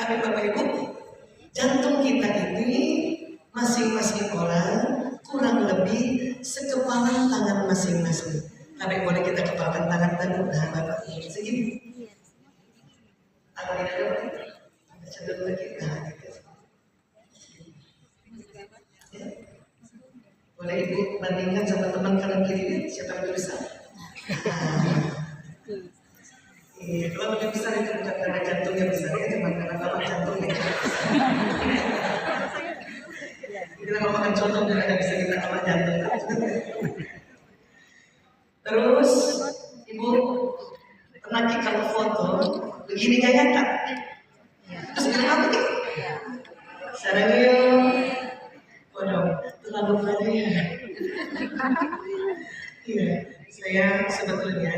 Tapi Bapak Ibu, jantung kita ini masing-masing orang kurang lebih sekepalan tangan masing-masing. Tapi boleh kita kepalkan tangan tadi, nah Bapak segini. Atau kita cenderung lagi, nah gitu. Ya. Boleh Ibu bandingkan sama teman kanan kiri, siapa yang lebih besar? Iya, kalau lebih besar itu bukan karena jantungnya besar ya, cuma karena bapak jantungnya. Kita kalau makan contoh tidak bisa kita kalah jantung. Terus Ibu pernah kalau foto begini kayak Kak. Terus bilang apa nih? Sarangnya, waduh, terlalu banyak ya. Iya, saya sebetulnya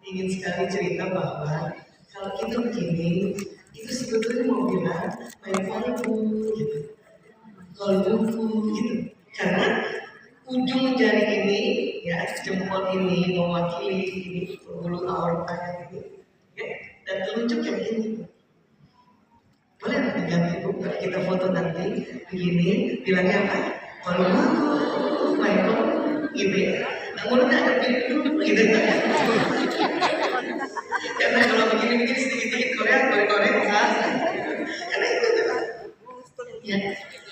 ingin sekali cerita bahwa kalau kita begini, itu sebetulnya mau bilang main kolbu gitu, gitu. Karena ujung jari ini, ya jempol ini mewakili ini bulu aorta ini, ya, dan telunjuk yang ini. Boleh nanti ganti Bu, kalau kita foto nanti begini, bilangnya apa? Kolbu, main kolbu, gitu ya. Nah, mulutnya ada pintu gitu kan. Karena kalau begini-begini sedikit-sedikit Korea karena itu kan. Ya.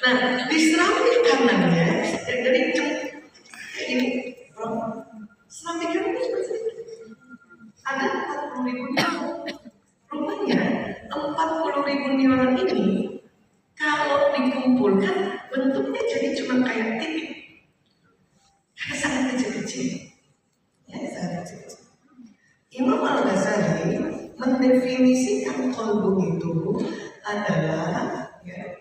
Nah, di seramik kanannya, jadi ini, seramik kanan itu ada 40.000 neuron. Rupanya 40.000 neuron ini kalau dikumpulkan bentuknya jadi cuma kayak titik. Karena sangat kecil-kecil. Ya, sangat kecil. Imam Al-Ghazali mendefinisikan kolbu itu adalah ya,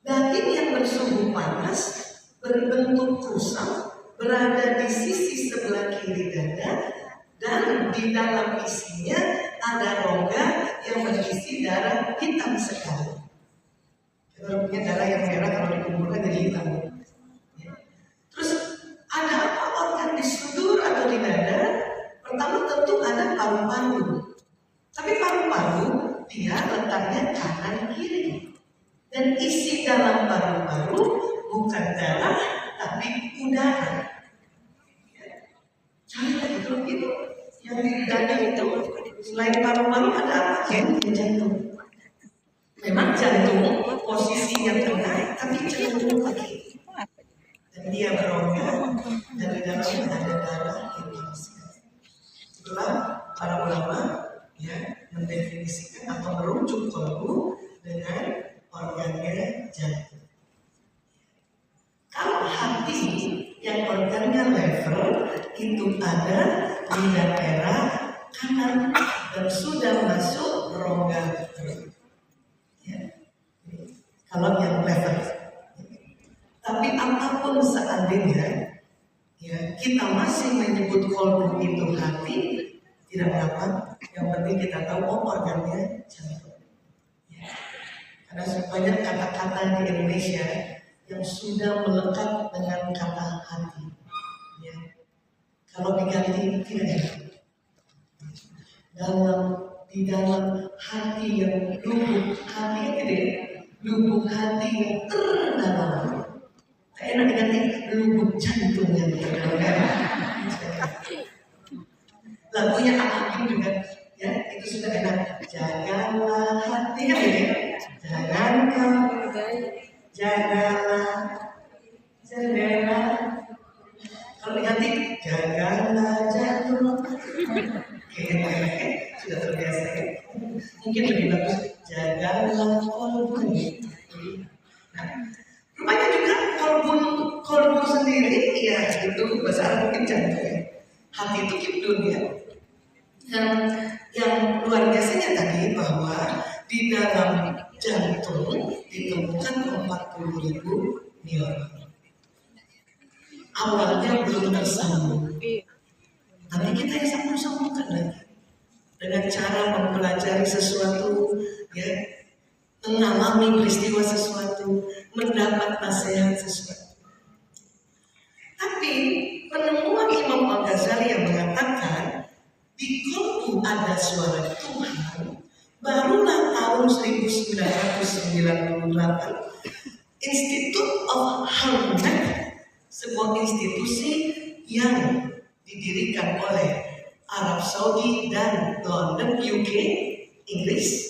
daging yang bersuhu panas berbentuk kusam berada di sisi sebelah kiri dada dan di dalam isinya ada rongga yang berisi darah hitam sekali. Kalau punya darah yang merah kalau dikumpulkan jadi hitam. Ya. Terus ada apa organ di sudur atau di dada? Pertama tentu ada paru-paru. Tapi paru-paru dia letaknya kanan kiri. Dan isi dalam paru-paru bukan darah tapi udara. Jangan lagi kalau gitu. Yang di dada itu selain paru-paru ada apa? Jantung. Memang jantung posisinya ternaik tapi cenderung lagi. Dan dia berongga dan di dalamnya ada darah hitam sekali. Itulah para ulama ya mendefinisikan atau merujuk kolbu dengan organnya jantung. Kalau hati yang organnya lever itu ada di daerah kanan dan sudah masuk rongga perut. Ya. Kalau yang lever. Tapi apapun seandainya ya, kita masih menyebut kolbu itu hati, tidak apa-apa. Yang penting kita tahu organnya jantung. Ya. Karena banyak kata-kata di Indonesia yang sudah melekat dengan kata hati. Ya. Kalau diganti tidak enak. Di dalam hati yang lubuk hati gede, lubuk hati yang terdalam. Enak diganti lubuk jantung yang terdalam. Lagunya Akim juga, ya itu sudah enak. Jagalah hati ya, jangan kau jagalah jendela. Kalau diganti jagalah jantung. Oke, sudah terbiasa. Mungkin lebih bagus jagalah kolbu. Nah, rupanya juga kolbu sendiri ya itu bahasa Arab mungkin jantung ya. Hati itu kibdun ya. Dan yang luar biasanya tadi bahwa di dalam jantung ditemukan 40.000 neuron. Awalnya belum tersambung, tapi kita yang sambung-sambungkan lagi dengan cara mempelajari sesuatu, ya, mengalami peristiwa sesuatu, mendapat nasihat sesuatu. Tapi penemuan Imam Al-Ghazali yang mengatakan di kolbu ada suara Tuhan barulah tahun 1998 Institute of Harmony, sebuah institusi yang didirikan oleh Arab Saudi dan London, UK, Inggris,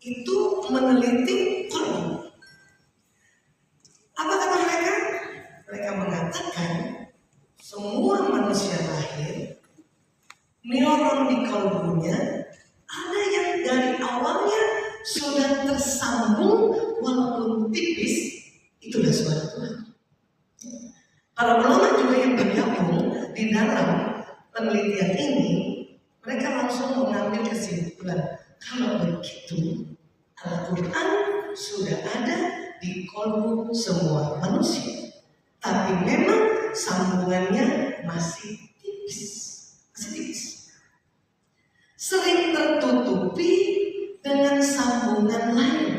itu meneliti kolbu. Apa kata mereka? Mereka mengatakan semua manusia lahir, neuron di kolbunya ada yang dari awalnya sudah tersambung walaupun tipis, itulah suara Tuhan. Para ulama juga yang bergabung di dalam penelitian ini, mereka langsung mengambil kesimpulan kalau begitu Al-Quran sudah ada di kolbu semua manusia, tapi memang sambungannya masih tipis, sering tertutupi dengan sambungan lain.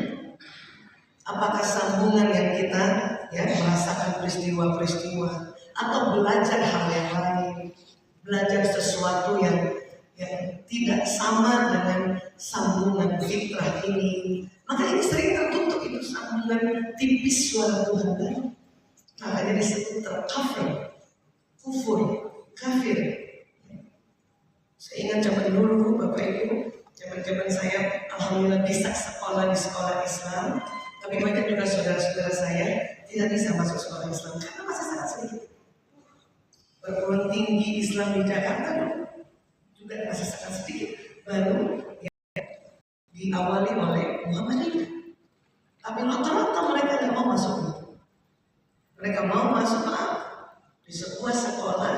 Apakah sambungan yang kita merasakan peristiwa-peristiwa atau belajar hal yang lain, belajar sesuatu yang tidak sama dengan sambungan fitrah ini, maka ini sering tertutup, itu sambungan tipis suara Tuhan tadi. Makanya disebut tercover, kufur, kafir. Saya ingat zaman dulu Bapak Ibu, zaman saya alhamdulillah bisa sekolah di sekolah Islam, tapi banyak juga saudara-saudara saya tidak bisa masuk sekolah Islam karena masih sangat sedikit. Perguruan tinggi Islam di Jakarta juga masih sangat sedikit, baru diawali oleh Muhammadiyah. Tapi rata-rata mereka tidak mau masuk itu. Mereka mau masuk di sebuah sekolah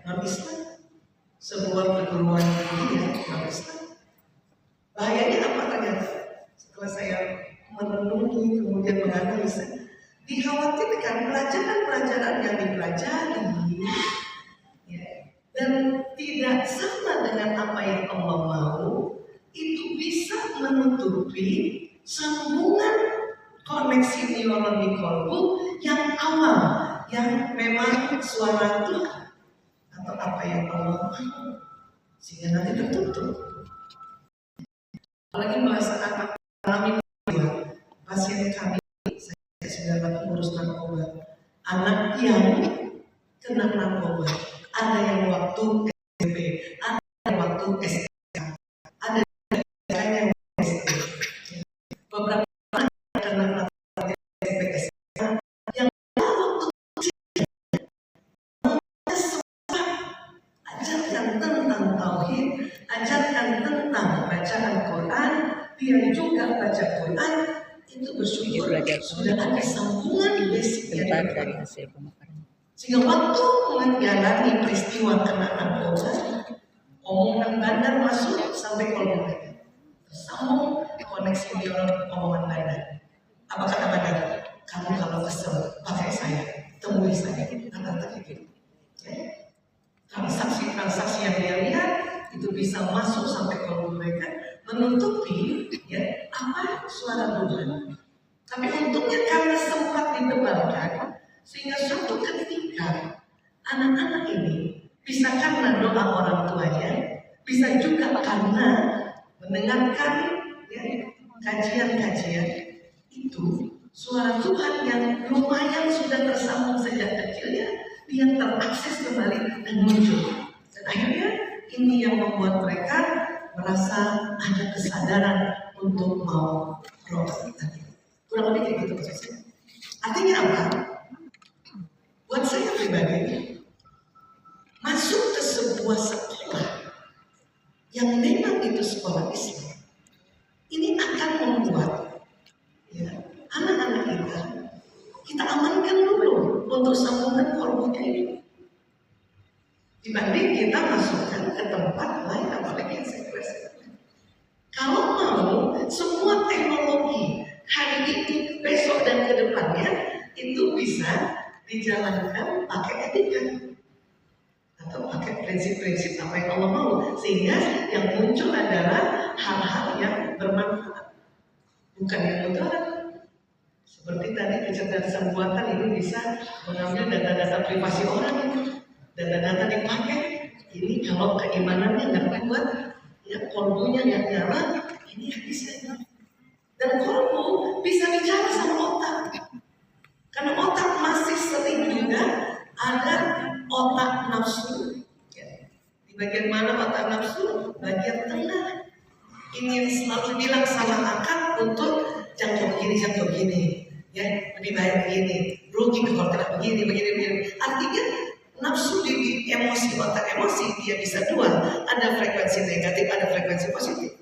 non-Islam, sebuah perguruan tinggi non-Islam. Bahayanya apa ternyata? Setelah saya merenungi kemudian menganalisa, dikhawatirkan pelajaran-pelajaran yang dipelajari dan tidak sama dengan apa yang Allah mau, itu bisa menutupi sambungan koneksi neuron di kolbu yang awal, yang memang suara Tuhan atau apa yang Allah mau, sehingga nanti tertutup. Apalagi merasakan alami pasien kami, saya sudah dapat urus narkoba, anak yang kena narkoba, ada yang waktu SMP, ada yang waktu SK, ada yang SD. Beberapa anak yang kena narkoba SMP, SK, yang waktu ajarkan tentang tauhid, ajarkan tentang bacaan Quran, dia juga baca Quran, itu bersyukur sudah ada sambungan basic yang dari hasil pemakaran. Sehingga waktu menjalani peristiwa kena narkoba, omongan bandar masuk sampai kolbu mereka, tersambung koneksi neuron omongan bandar. Apa kata bandar? Kamu kalau kesel pakai saya, temui saya, kata-kata gitu. Transaksi-transaksi yang dia lihat itu bisa masuk sampai kolbu mereka, menutupi apa suara Tuhan. Tapi untungnya karena sempat didebarkan, sehingga suatu ketika anak-anak ini bisa karena doa orang tuanya, bisa juga karena mendengarkan kajian-kajian itu, suara Tuhan yang lumayan sudah tersambung sejak kecilnya, dia terakses kembali dan muncul. Dan akhirnya ini yang membuat mereka merasa ada kesadaran untuk mau berobat tadi. Kurang lebih kayak gitu maksudnya. Artinya apa? Buat saya pribadi, masuk ke sebuah sekolah yang memang itu sekolah Islam, ini akan membuat anak-anak kita amankan dulu untuk sambungan kolbunya ini, dibanding kita masukkan ke tempat lain, apalagi yang sekuler. Kalau mau semua teknologi hari ini, besok dan kedepannya itu bisa dijalankan pakai etika atau pakai prinsip-prinsip apa yang Allah mau, sehingga yang muncul adalah hal-hal yang bermanfaat, bukan yang mudarat. Seperti tadi kecerdasan buatan ini bisa mengambil data-data privasi orang, data-data dipakai. Ini kalau keimanannya nggak kuat, ya kolbunya nggak nyala, ini bisa. Dan kolbu bisa bicara sama otak, karena otak masih sering juga ada otak nafsu. Ya. Di bagian mana otak nafsu? Bagian tengah. Ini yang selalu bilang sama akal untuk jangan begini, ya lebih baik begini, rugi kalau tidak begini. Artinya nafsu di emosi, otak emosi dia bisa dua, ada frekuensi negatif, ada frekuensi positif.